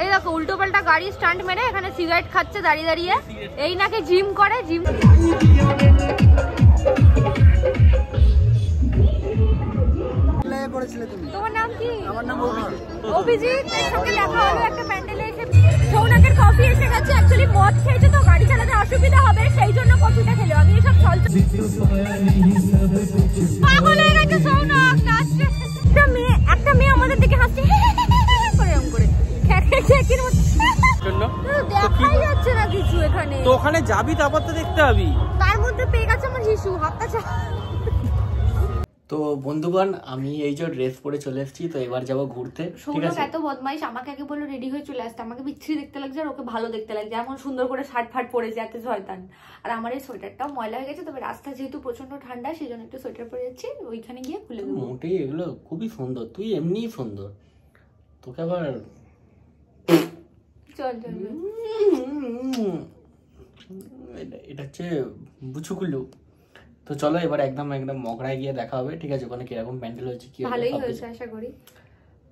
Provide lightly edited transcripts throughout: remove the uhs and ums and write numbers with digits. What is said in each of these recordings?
এই দেখো উল্টো পাল্টা গাড়ি স্ট্যান্ড মেরে এখানে সিগারেট খাচ্ছে দাঁড়িয়ে দাঁড়িয়ে। এই নাকি জিম করে, জিম। তোমার নাম কি? আমার নাম অভিজিৎ। অভিজিৎ এর সঙ্গে দেখা হলো একটা প্যান্ডেলে এসে। সৌনকের কফি এসে গেছে। অ্যাকচুয়ালি মদ খেয়েছে তো গাড়ি চালাতে অসুবিধা হবে, সেই জন্য কফিটা খেলো। আমি এসব চলছে পাগল হয়ে গেছে সৌনক নাচছে। একটা মেয়ে আমাদের দিকে হাসছে করে এরকম করে খেকির মতো দেখাই যাচ্ছে না কিছু এখানে। তো ওখানে যাবি তারপর তো দেখতে হবি। তার মধ্যে পেয়ে গেছে আমার হিসু হাতটা চা। তো বন্ধুগণ আমি এই যে ড্রেস পরে চলে এসেছি, তো এবার যাবো ঘুরতে। ঠিক আছে, এত বদমাইশ, আমাকে আগে বললো রেডি হয়ে চলে আসতে। আমাকে বিচ্ছিরি দেখতে লাগছে আর ওকে ভালো দেখতে লাগছে, এমন সুন্দর করে শার্ট ফাট পরেছে, এত শয়তান। আর আমার এই সোয়েটারটাও ময়লা হয়ে গেছে, তবে রাস্তা যেহেতু প্রচন্ড ঠান্ডা সেই জন্য একটু সোয়েটার পরে যাচ্ছি, ওইখানে গিয়ে খুলে দেবো। মোটেই এগুলো খুবই সুন্দর, তুই এমনিই সুন্দর, তোকে আবার চল চল। এটা হচ্ছে বুচুকুলু। তো চলো এবার একদম মগরায় গিয়ে দেখা হবে। ঠিক আছে, ওখানে কিরকম প্যান্ডেল হচ্ছে, কি ভালোই হয়েছে আশা করি।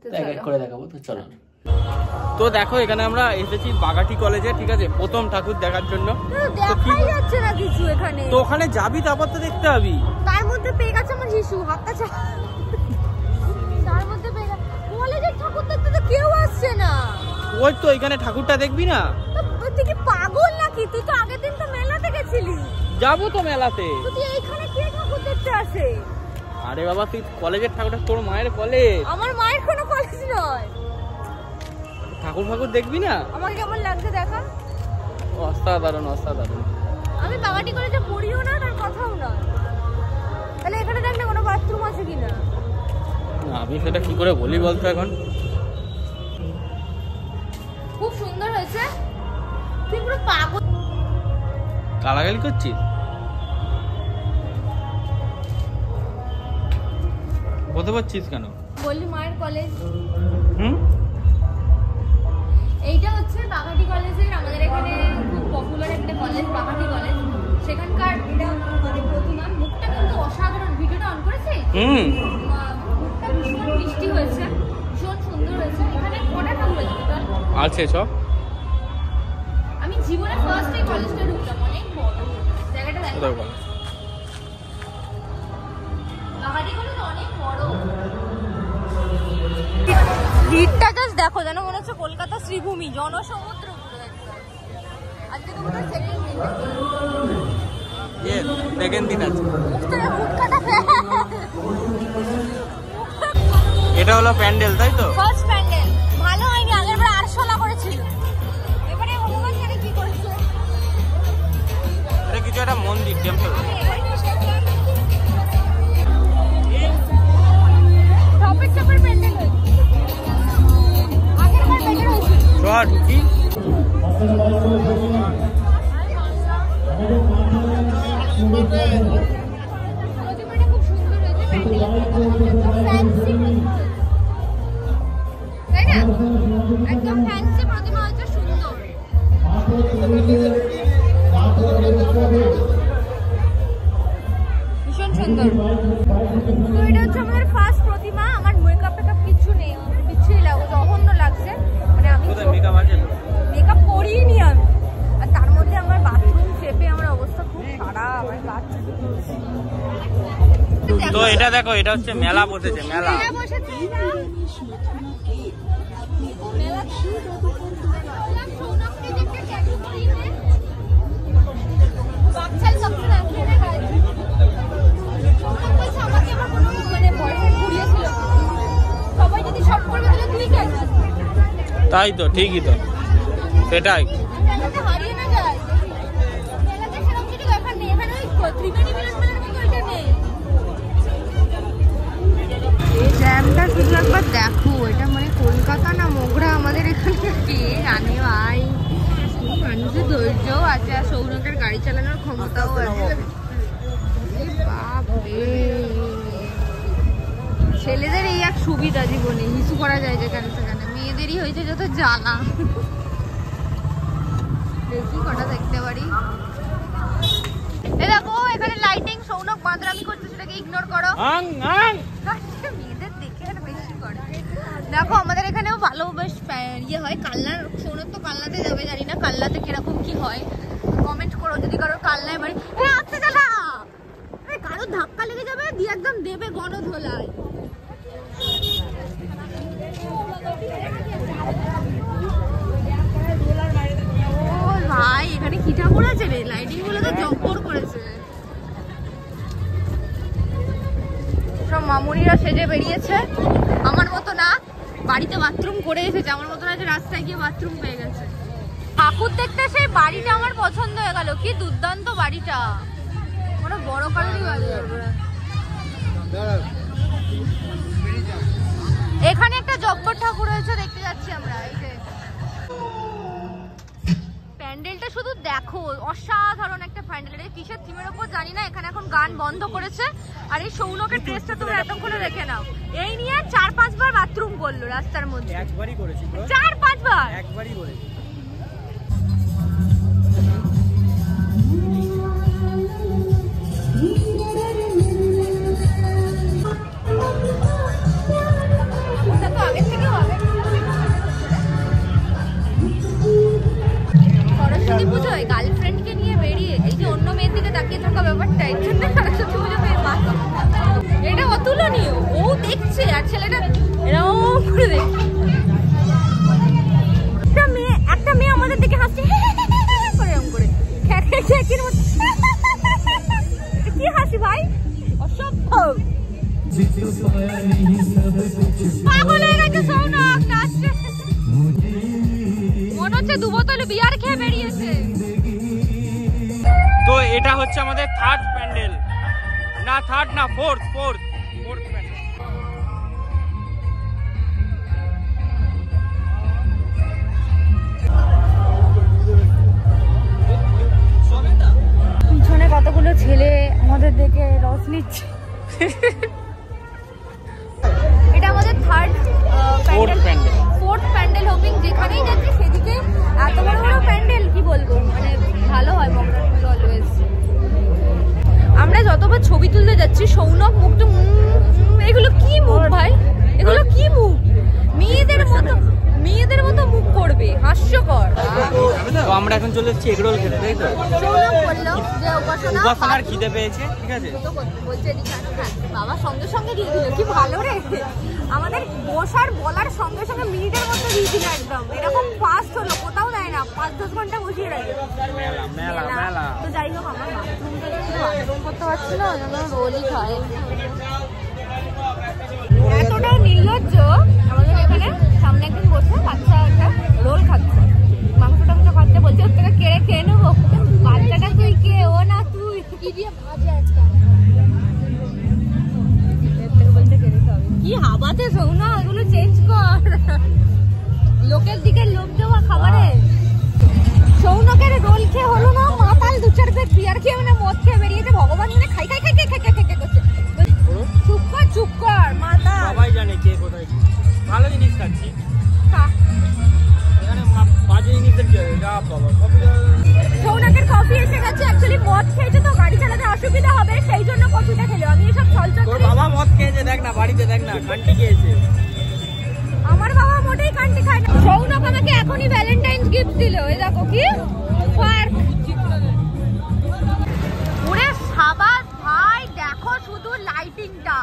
তো এক এক করে দেখাবো। তো চলো। তো দেখো এখানে আমরা এসেছি বাগাটি কলেজে, ঠিক আছে, প্রথম ঠাকুর দেখার জন্য। দেখাই যাচ্ছে না কিছু এখানে। তো ওখানে যাবি তারপর তো দেখতে হবি। তার মধ্যে পেয়ে গেছে আমার হিসু হাতটা চা। তার মধ্যে পেয়ে গেছে। কলেজের ঠাকুর দেখতে তো কেউ আসছে না। ওই তো এখানে ঠাকুরটা দেখবি না? তুই কি পাগল নাকি? তুই তো আগের দিন তো মেলাতে গেছিলি। যাবো তো মেলাতে। তুই এইখানে কে ঠাকুর দেখতে আসে? আরে বাবা তুই কলেজের ঠাকুরটা, তোর মায়ের কলেজ। আমার মায়ের কোনো কলেজ নয়। ঠাকুর ঠাকুর দেখবি না? আমাকে কেমন লাগছে দেখা। অসাধারণ অসাধারণ। আমি বাগাটি কলেজে পড়িও না, তার কথাও না। তাহলে এখানে দেখ না কোনো বাথরুম আছে কিনা। আমি সেটা কি করে বলি বলতো এখন। খুব সুন্দর হয়েছে। তুই পুরো পাগল। গালাগালি করছিস? বলতে পারছিস কেন? বললি মায়ের কলেজ। হুম, এইটা হচ্ছে বাগাটি কলেজের, আমাদের এখানে খুব পপুলার একটা কলেজ বাগাটি কলেজ। সেখানকার এটা মানে প্রতিমা, মুখটা কিন্তু অসাধারণ। ভিডিওটা অন করেছি। মুখটা ভীষণ মিষ্টি হয়েছে, ভীষণ সুন্দর হয়েছে। এখানে কটা ঠাকুর আছে টোটাল? আছে সব। আমি জীবনে ফার্স্ট এই কলেজটা ঢুকলাম, অনেক বড় জায়গাটা। দেখো বাগাটি কলেজ অনেক বড়। ভিড়টা জাস্ট দেখো, যেন মনে হচ্ছে কলকাতা শ্রীভূমি, জনসমুদ্র পুরো একদম। আজকে তো মনে হয় সেকেন্ড দিন আছে। ফুটকাটা এটা হলো প্যান্ডেল, তাই তো? ফার্স্ট প্যান্ডেল ভালো হয়নি, আগের বার আরশোলা করেছিল। এবারে হনুমান জানি কি করেছে। এটা কিছু একটা মন্দির, টেম্পল। টপের টপের প্যান্ডেল হয়েছে, আগের বার বেটার হয়েছিল। চল ঢুকি। প্রতিমাটা খুব সুন্দর হয়েছে, ফ্যান্সি তাই না? একদম ফ্যান্সি প্রতিমা হয়েছে, সুন্দর। ভীষণ সুন্দর। তো এটা হচ্ছে আমাদের ফার্স্ট প্রতিমা। আমার মেকআপ টেকআপ কিছু নেই, বিচ্ছিরি লাগছে, জঘন্য লাগছে। মানে আমি মেকআপ করিনি আমি, আর তার মধ্যে আমার বাথরুম চেপে আমার অবস্থা খুব খারাপ। আমি তো এটা দেখো, এটা হচ্ছে মেলা বসেছে, মেলা। তাই তো, ঠিকই তো, সেটাই। জ্যামটা শুধু একবার দেখো, এটা মানে কলকাতা না মোগরা আমাদের এখানে, কে জানে ভাই। মানুষের ধৈর্যও আছে আর সৌনকের গাড়ি চালানোর ক্ষমতাও আছে। ছেলেদের এই এক সুবিধা জীবনে, হিসু করা যায় যেখানে সেখানে। মেয়েদেরই হয়েছে যত জ্বালা। দেখি কটা দেখতে পারি। দেখো এখানে লাইটিং, সৌনক বাঁদরামি করছে, সেটাকে ইগনোর করো। মেয়েদের দেখে আর বেশি করে। দেখো আমাদের এখানেও ভালো বেশ ইয়ে হয়। কালনার সৌরভ তো কালনাতে যাবে, জানি না কালনাতে কিরকম কি হয়, কমেন্ট করো যদি কারোর কালনায় বাড়ি। আচ্ছা দাদা কারোর ধাক্কা লেগে যাবে দিয়ে একদম দেবে গণধোলায়। ও ভাই এখানে কি ঠাকুর আছে রে, লাইটিং গুলো তো জব্বর করেছে। সব মামুনিরা সেজে বেরিয়েছে, আমার মতো না, বাড়িতে বাথরুম করে এসেছে, আমার মতো না যে রাস্তায় গিয়ে বাথরুম পেয়ে গেছে। ঠাকুর দেখতে সেই বাড়িটা আমার পছন্দ হয়ে গেল, কি দুর্দান্ত বাড়িটা, মানে বড় কালেরই বাড়ি। এখানে একটা জব্বর ঠাকুর হয়েছে দেখতে যাচ্ছি আমরা। এই যে প্যান্ডেলটা শুধু দেখো, অসাধারণ একটা প্যান্ডেল। এটা কিসের থিমের উপর জানি না, এখানে এখন গান বন্ধ করেছে। আর এই সৌনকের ড্রেসটা তুমি এতক্ষণে দেখে নাও, এই নিয়ে 4-5 বার বাথরুম করলো রাস্তার মধ্যে। একবারই করেছি, 4-5 বার একবারই করেছি। সরস্বতী পুজোয় গার্লফ্রেন্ডকে নিয়ে বেরিয়ে এই যে অন্য মেয়ের দিকে তাকিয়ে থাকা ব্যাপারটা, এর জন্য সরস্বতী পুজো এটা অতুলনীয়। ও দেখছে আর ছেলেটা এরকম করে দেখছে। একটা মেয়ে আমাদের দিকে হাসছে করে এরকম করে কি হাসি ভাই, অসম্ভব। পাগল হয়ে গেছে সৌনক, নাচছে মনে হচ্ছে 2 বোতল বিয়ার খেয়ে বেরিয়েছে। তো এটা হচ্ছে আমাদের থার্ড প্যান্ডেল, না থার্ড না ফোর্থ প্যান্ডেল। পিছনে কতগুলো ছেলে আমাদের দেখে রস নিচ্ছে। এটা আমাদের ফোর্থ প্যান্ডেল হোপিং। যেখানেই যাচ্ছি সেদিকে এত বড় বড় প্যান্ডেল, কি বলবো, মানে ভালো হয় মগরানপুর অলওয়েজ। আমরা যতবার ছবি তুলতে যাচ্ছি সৌনক মুখটা এগুলো কি মুখ ভাই, এগুলো কি মুখ, মেয়েদের মতো মুখ করবে, হাস্যকর। তো আমরা এখন চলে এসেছি এগরোল খেতে, তাই তো? সৌনক বললো যে উপাসনার খিদে পেয়েছে, ঠিক আছে, বলছে বাবা সঙ্গে সঙ্গে দিয়ে দিল, কি ভালো রে। আমাদের বসার বলার সঙ্গে সঙ্গে মিনিটের মধ্যে দিয়ে দিল, একদম এরকম ফাস্ট হলো, কোথাও দেয় না, 5-10 ঘন্টা বসিয়ে রাখে। তো যাই হোক আমার বাথরুম করতে পারছি না, রোলই খায়। এতটাও নির্লজ্জ, আমাদের এখানে সামনে একদিন বসে বাচ্চা একটা রোল খাচ্ছে, মাংস টাংস খাচ্ছে, বলছে ওর থেকে কেড়ে খেয়ে নেবো। বাচ্চাটা তুই কে, ও না তুই, কি দিয়ে ভাজা একটা বলতে কেড়ে খাবে। কি হাবাতে সৌনা, এগুলো চেঞ্জ কর, লোকের দিকে লোক দেওয়া খাবারে। সৌনকের রোল খেয়ে হলো না মাতাল, 2-4 প্লেট বিয়ার খেয়ে মানে মদ খেয়ে বেরিয়েছে, ভগবান মানে খাই করছে। চুপ কর মাতা, সবাই জানে কে কোথায়। ভালো জিনিস খাচ্ছি, এখানে বাজে জিনিসের কি হবে? সৌনকের কফি এসে গেছে, অ্যাকচুয়ালি মদ খেয়েছে তো গাড়ি চালাতে অসুবিধা হবে, সেই জন্য কফিটা খেলো। আমি এসব চলচল, তোর বাবা মদ খেয়েছে, দেখ না বাড়িতে, দেখ না কান্টি খেয়েছে। আমার বাবা মোটেই কান্টি খায় না। সৌনক আমাকে এখনই ভ্যালেন্টাইন্স গিফট দিল, এই দেখো কি পার্ক। ওরে সাবাস ভাই, দেখো শুধু লাইটিংটা।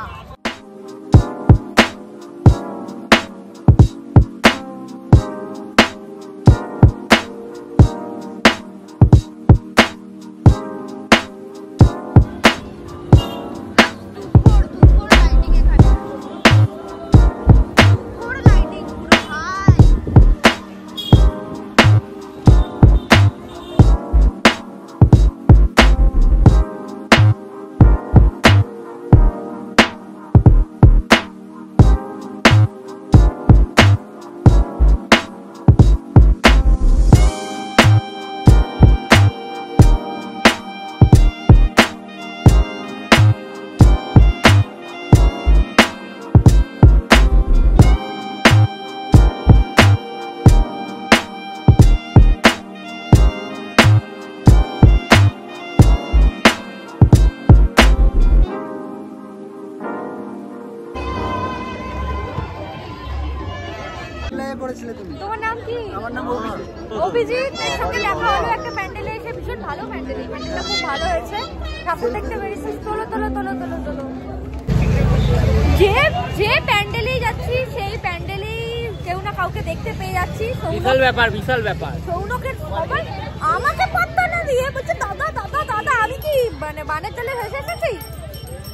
তোমার নাম কি? আমার নাম অভিজিৎ। অভিজিৎ এর সঙ্গে দেখা হলো একটা প্যান্ডেলে এসে, ভীষণ ভালো প্যান্ডেল, এই প্যান্ডেলটা খুব ভালো হয়েছে, ঠাকুর দেখতে বেরিয়েছিস, তোলো তোলো তোলো তোলো তোলো। যে প্যান্ডেলেই যাচ্ছি সেই প্যান্ডেলেই কেউ না কাউকে দেখতে পেয়ে যাচ্ছি। বিশাল ব্যাপার, বিশাল ব্যাপার। সৌনকের সবাই আমাকে পাত্তা না দিয়ে বলছে দাদা দাদা দাদা, আমি কি মানে বানের তলে ভেসে এসেছি?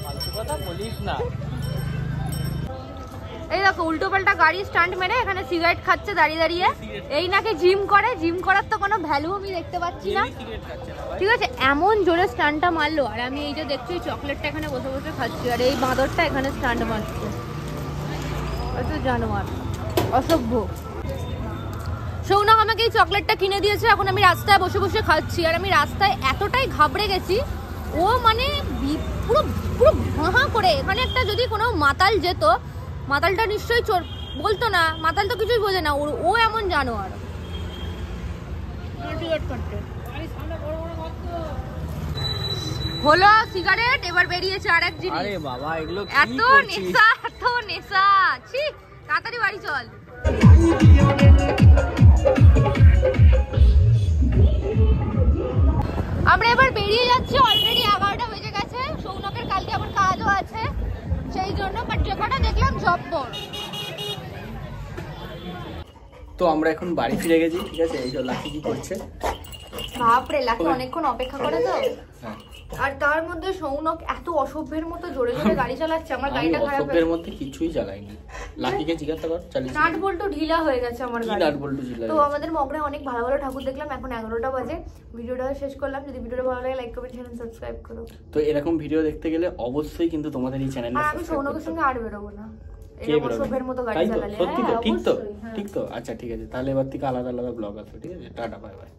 ফালতু কথা বলিস না। এই দেখো উল্টো পাল্টা গাড়ি স্ট্যান্ড মেরে এখানে সিগারেট খাচ্ছে দাঁড়িয়ে দাঁড়িয়ে। এই নাকি জিম করে, জিম করার তো কোনো ভ্যালু আমি দেখতে পাচ্ছি না। ঠিক আছে, এমন জোরে স্ট্যান্ডটা মারলো, আর আমি এই যে দেখছি চকলেটটা এখানে বসে বসে খাচ্ছি, আর এই বাঁদরটা এখানে স্ট্যান্ড মারছে। হয়তো জানোয়ার, অসভ্য। সৌনক আমাকে এই চকলেটটা কিনে দিয়েছে, এখন আমি রাস্তায় বসে বসে খাচ্ছি, আর আমি রাস্তায় এতটাই ঘাবড়ে গেছি, ও মানে পুরো পুরো ভাঁ করে। এখানে একটা যদি কোনো মাতাল যেত, মাতালটা নিশ্চয়ই চোর বলতো না, মাতাল তো কিছুই বোঝে না, ও এমন জানোয়ার। হলো সিগারেট, এবার বেরিয়েছে আরেক জিনিস। আরে বাবা, এগুলো কি এত করছিস? নেশা, এত নেশা, ছি, তাড়াতাড়ি বাড়ি চল। আমরা এবার বেরিয়ে যাচ্ছি, অলরেডি 11টা বেজে গেছে। সৌনকের কালকে আবার কাজও আছে, সেই জন্য বাট যে কটা দেখলাম জব্বর। তো আমরা এখন বাড়ি ফিরে গেছি, ঠিক আছে। এই যে লাকি কি করছে, বাপরে, লাকি অনেকক্ষণ অপেক্ষা করে তো। হ্যাঁ আর তার মধ্যে সৌনক এত অসভ্যের মতো জোরে জোরে গাড়ি চালাচ্ছে, আমার আমি গাড়িটা খারাপ অসভ্যের মধ্যে কিছুই চালাইনি। লাকিকে জিজ্ঞাসা কর, চালিয়েছি নাট বল্টু ঢিলা হয়ে গেছে আমার কি গাড়ি। নাট বল্টু ঝিলা। তো আমাদের মগরায় অনেক ভালো ভালো ঠাকুর দেখলাম, এখন 11টা বাজে। ভিডিওটা শেষ করলাম, যদি ভিডিওটা ভালো লাগে লাইক কমেন্ট শেয়ার সাবস্ক্রাইব করো। তো এরকম ভিডিও দেখতে গেলে অবশ্যই কিন্তু তোমাদের এই চ্যানেলটা আর আমি সাবস্ক্রাইব সৌনকের করতে সঙ্গে হবে। আর বেরোবো না, কে এরকম বেরোবে? অসভ্যের মতো গাড়ি তাই তো, চালালে। সত্যি তো, হ্যাঁ, ঠিক তো, অবশ্যই, হ্যাঁ। ঠিক তো। আচ্ছা ঠিক আছে, তাহলে এবার থেকে আলাদা আলাদা ব্লগ আসবে, ঠিক আছে। Tata, bye bye.